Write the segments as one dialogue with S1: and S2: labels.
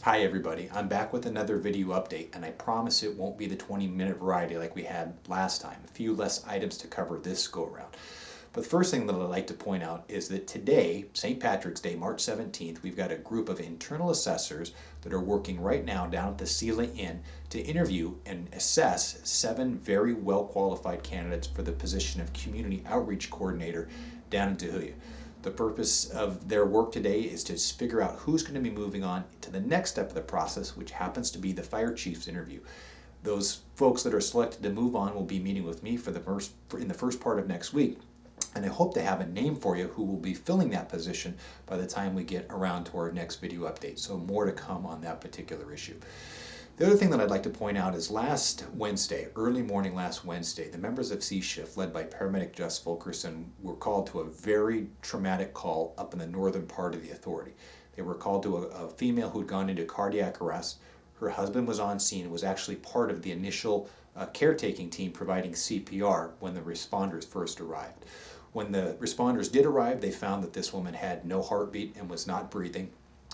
S1: Hi everybody, I'm back with another video update, and I promise it won't be the 20-minute variety like we had last time. A few less items to cover this go around. But the first thing that I'd like to point out is that today, St. Patrick's Day, March 17th, we've got a group of internal assessors that are working right now down at the Sela Inn to interview and assess 7 very well qualified candidates for the position of Community Outreach Coordinator down in Tahuya. The purpose of their work today is to figure out who's going to be moving on to the next step of the process, which happens to be the fire chief's interview. Those folks that are selected to move on will be meeting with me in the first part of next week. And I hope to have a name for you who will be filling that position by the time we get around to our next video update. So more to come on that particular issue. The other thing that I'd like to point out is last Wednesday, early morning last Wednesday, the members of C-Shift, led by paramedic Jess Fulkerson, were called to a very traumatic call up in the northern part of the authority. They were called to a female who had gone into cardiac arrest. Her husband was on scene and was actually part of the initial caretaking team providing CPR when the responders first arrived. When the responders did arrive, they found that this woman had no heartbeat and was not breathing.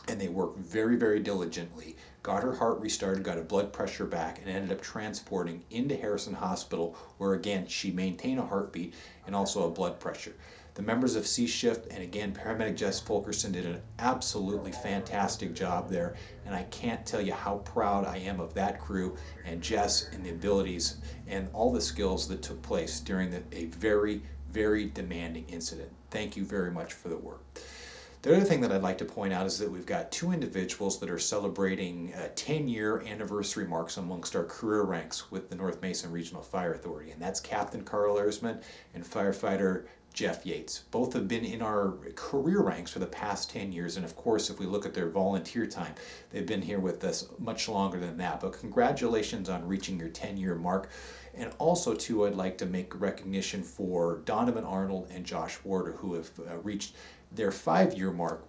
S1: And they worked very, very diligently, got her heart restarted, got her blood pressure back, and ended up transporting into Harrison Hospital, where again she maintained a heartbeat and also a blood pressure. The members of C-Shift and again paramedic Jess Fulkerson did an absolutely fantastic job there, and I can't tell you how proud I am of that crew and Jess and the abilities and all the skills that took place during a very, very demanding incident. Thank you very much for the work. The other thing that I'd like to point out is that we've got 2 individuals that are celebrating 10-year anniversary marks amongst our career ranks with the North Mason Regional Fire Authority, and that's Captain Carl Ersman and firefighter Jeff Yates. Both have been in our career ranks for the past 10 years, and of course if we look at their volunteer time, they've been here with us much longer than that. But congratulations on reaching your 10-year mark. And also too, I'd like to make recognition for Donovan Arnold and Josh Warder, who have reached their 5-year mark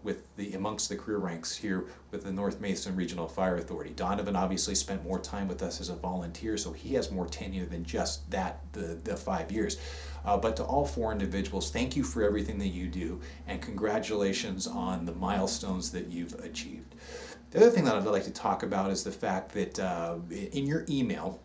S1: amongst the career ranks here with the North Mason Regional Fire Authority. Donovan obviously spent more time with us as a volunteer, so he has more tenure than just the 5 years. But to all 4 individuals, thank you for everything that you do, and congratulations on the milestones that you've achieved. The other thing that I'd like to talk about is the fact that in your email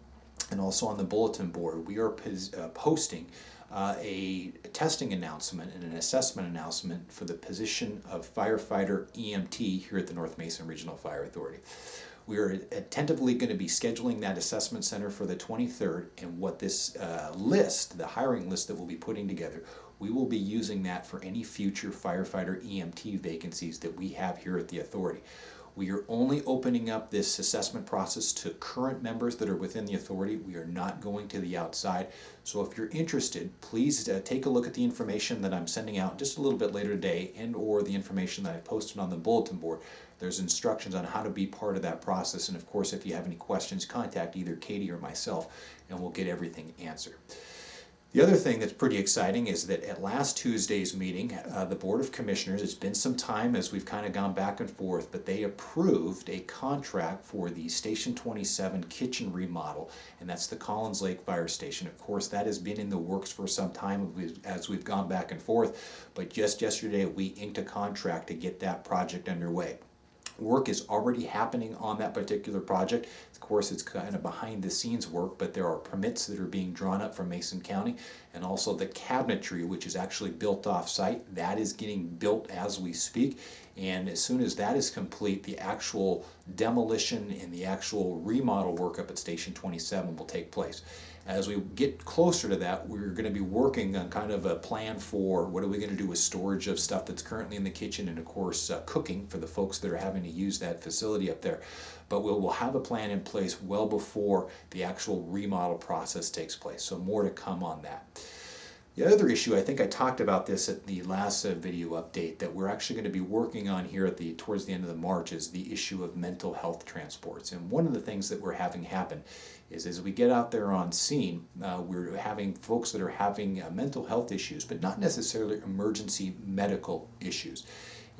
S1: and also on the bulletin board, we are posting a testing announcement and an assessment announcement for the position of firefighter EMT here at the North Mason Regional Fire Authority. We are tentatively going to be scheduling that assessment center for the 23rd, and what this list, the hiring list that we'll be putting together, we will be using that for any future firefighter EMT vacancies that we have here at the authority. We are only opening up this assessment process to current members that are within the authority. We are not going to the outside. So if you're interested, please take a look at the information that I'm sending out just a little bit later today, and or the information that I posted on the bulletin board. There's instructions on how to be part of that process. And of course, if you have any questions, contact either Katie or myself, and we'll get everything answered. The other thing that's pretty exciting is that at last Tuesday's meeting, the Board of Commissioners, it's been some time as we've kind of gone back and forth, but they approved a contract for the Station 27 kitchen remodel, and that's the Collins Lake Fire Station. Of course, that has been in the works for some time as we've gone back and forth, but just yesterday we inked a contract to get that project underway. Work is already happening on that particular project. Of course, it's kind of behind the scenes work, but there are permits that are being drawn up from Mason County, and also the cabinetry, which is actually built off site, that is getting built as we speak. And as soon as that is complete, the actual demolition and the actual remodel work up at Station 27 will take place. As we get closer to that, we're going to be working on kind of a plan for what are we going to do with storage of stuff that's currently in the kitchen, and of course cooking for the folks that are having to use that facility up there. But we'll have a plan in place well before the actual remodel process takes place. So more to come on that. The other issue, I think I talked about this at the last video update, that we're actually going to be working on here towards the end of the March, is the issue of mental health transports. And one of the things that we're having happen is as we get out there on scene, we're having folks that are having mental health issues, but not necessarily emergency medical issues.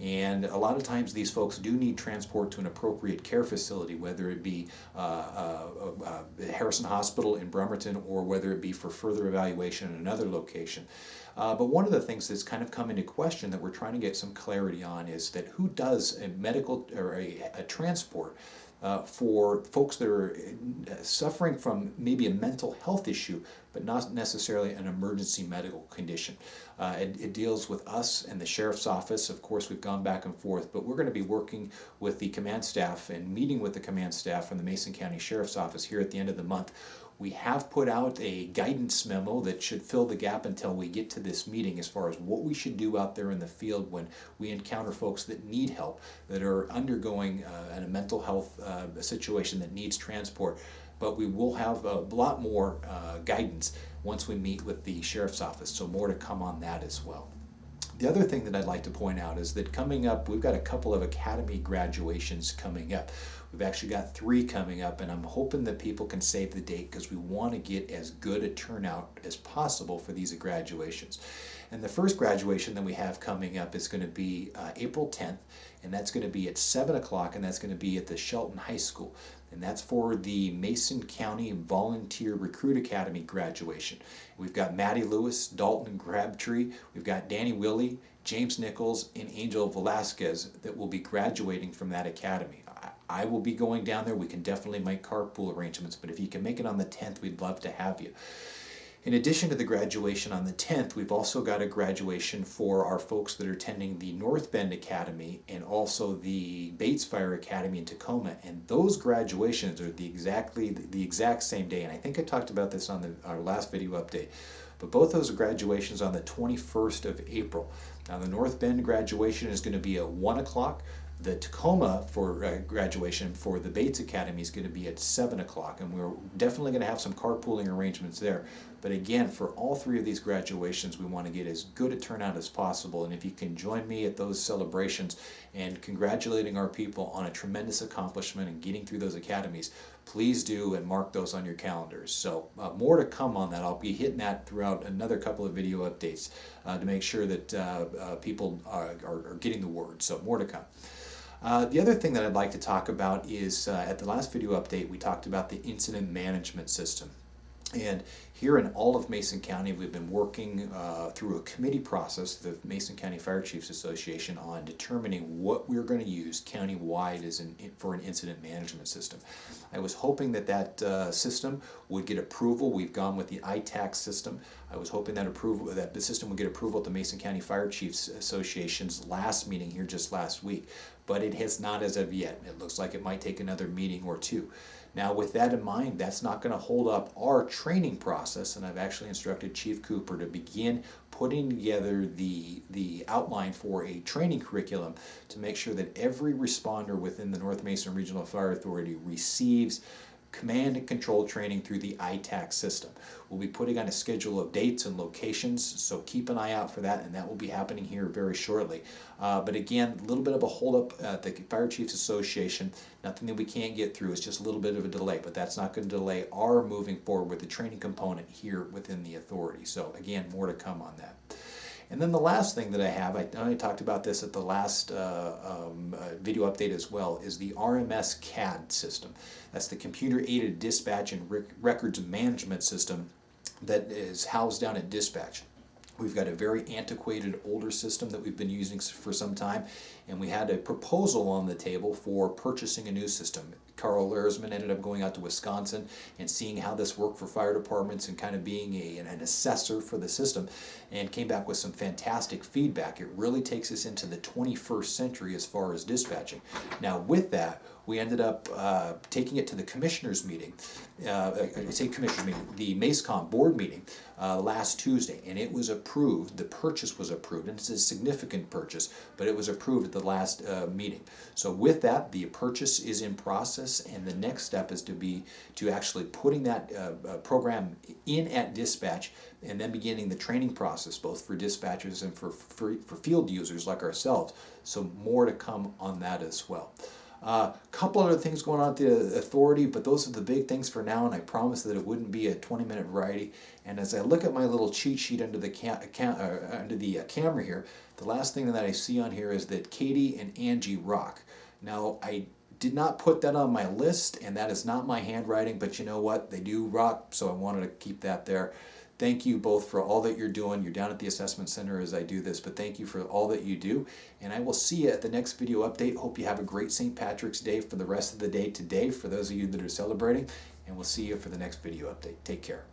S1: And a lot of times these folks do need transport to an appropriate care facility, whether it be Harrison Hospital in Bremerton or whether it be for further evaluation in another location. But one of the things that's kind of come into question that we're trying to get some clarity on is that who does a medical or a transport for folks that are suffering from maybe a mental health issue, but not necessarily an emergency medical condition. It deals with us and the sheriff's office. Of course, we've gone back and forth, but we're going to be working with the command staff and meeting with the command staff from the Mason County Sheriff's Office here at the end of the month. We have put out a guidance memo that should fill the gap until we get to this meeting as far as what we should do out there in the field when we encounter folks that need help, that are undergoing a mental health situation that needs transport. But we will have a lot more guidance once we meet with the Sheriff's Office, so more to come on that as well. The other thing that I'd like to point out is that coming up, we've got a couple of academy graduations coming up. We've actually got 3 coming up, and I'm hoping that people can save the date because we want to get as good a turnout as possible for these graduations. And the first graduation that we have coming up is going to be April 10th, and that's going to be at 7 o'clock, and that's going to be at the Shelton High School. And that's for the Mason County Volunteer Recruit Academy graduation. We've got Maddie Lewis, Dalton Crabtree, we've got Danny Willie, James Nichols, and Angel Velasquez that will be graduating from that academy. I will be going down there. We can definitely make carpool arrangements, but if you can make it on the 10th, we'd love to have you. In addition to the graduation on the 10th, we've also got a graduation for our folks that are attending the North Bend Academy and also the Bates Fire Academy in Tacoma. And those graduations are the exact same day. And I think I talked about this on our last video update. But both those graduations on the 21st of April. Now the North Bend graduation is going to be at 1 o'clock. The Tacoma for graduation for the Bates Academy is going to be at 7 o'clock, and we're definitely going to have some carpooling arrangements there. But again, for all 3 of these graduations, we want to get as good a turnout as possible, and if you can join me at those celebrations and congratulating our people on a tremendous accomplishment and getting through those academies, please do and mark those on your calendars. So more to come on that. I'll be hitting that throughout another couple of video updates to make sure that people are getting the word. So more to come. The other thing that I'd like to talk about is at the last video update we talked about the incident management system. And here in all of Mason County, we've been working through a committee process, the Mason County Fire Chiefs Association, on determining what we're going to use countywide for an incident management system. I was hoping that system would get approval. We've gone with the ITAC system. I was hoping that the system would get approval at the Mason County Fire Chiefs Association's last meeting here just last week, but it has not as of yet. It looks like it might take another meeting or 2. Now, with that in mind, that's not going to hold up our training process, and I've actually instructed Chief Cooper to begin putting together the outline for a training curriculum to make sure that every responder within the North Mason Regional Fire Authority receives command and control training through the ITAC system. We'll be putting on a schedule of dates and locations, so keep an eye out for that, and that will be happening here very shortly. But again, a little bit of a holdup at the Fire Chiefs Association. Nothing that we can't get through. It's just a little bit of a delay, but that's not going to delay our moving forward with the training component here within the authority. So again, more to come on that. And then the last thing that I have, I talked about this at the last video update as well, is the RMS CAD system. That's the Computer Aided Dispatch and Records Management System that is housed down at Dispatch. We've got a very antiquated older system that we've been using for some time, and we had a proposal on the table for purchasing a new system. Carl Lersman ended up going out to Wisconsin and seeing how this worked for fire departments and kind of being an assessor for the system, and came back with some fantastic feedback. It really takes us into the 21st century as far as dispatching. Now with that, we ended up taking it to the commissioners meeting, the MACECOM board meeting last Tuesday, and it was approved. The purchase was approved, and it's a significant purchase, but it was approved at the last meeting. So with that, the purchase is in process, and the next step is to actually putting that program in at dispatch, and then beginning the training process, both for dispatchers and for field users like ourselves. So more to come on that as well. Couple other things going on at the authority, but those are the big things for now, and I promised that it wouldn't be a 20-minute variety. And as I look at my little cheat sheet under the camera here, the last thing that I see on here is that Katie and Angie rock. Now, I did not put that on my list, and that is not my handwriting, but you know what? They do rock, so I wanted to keep that there. Thank you both for all that you're doing. You're down at the assessment center as I do this, but thank you for all that you do. And I will see you at the next video update. Hope you have a great St. Patrick's Day for the rest of the day today, for those of you that are celebrating. And we'll see you for the next video update. Take care.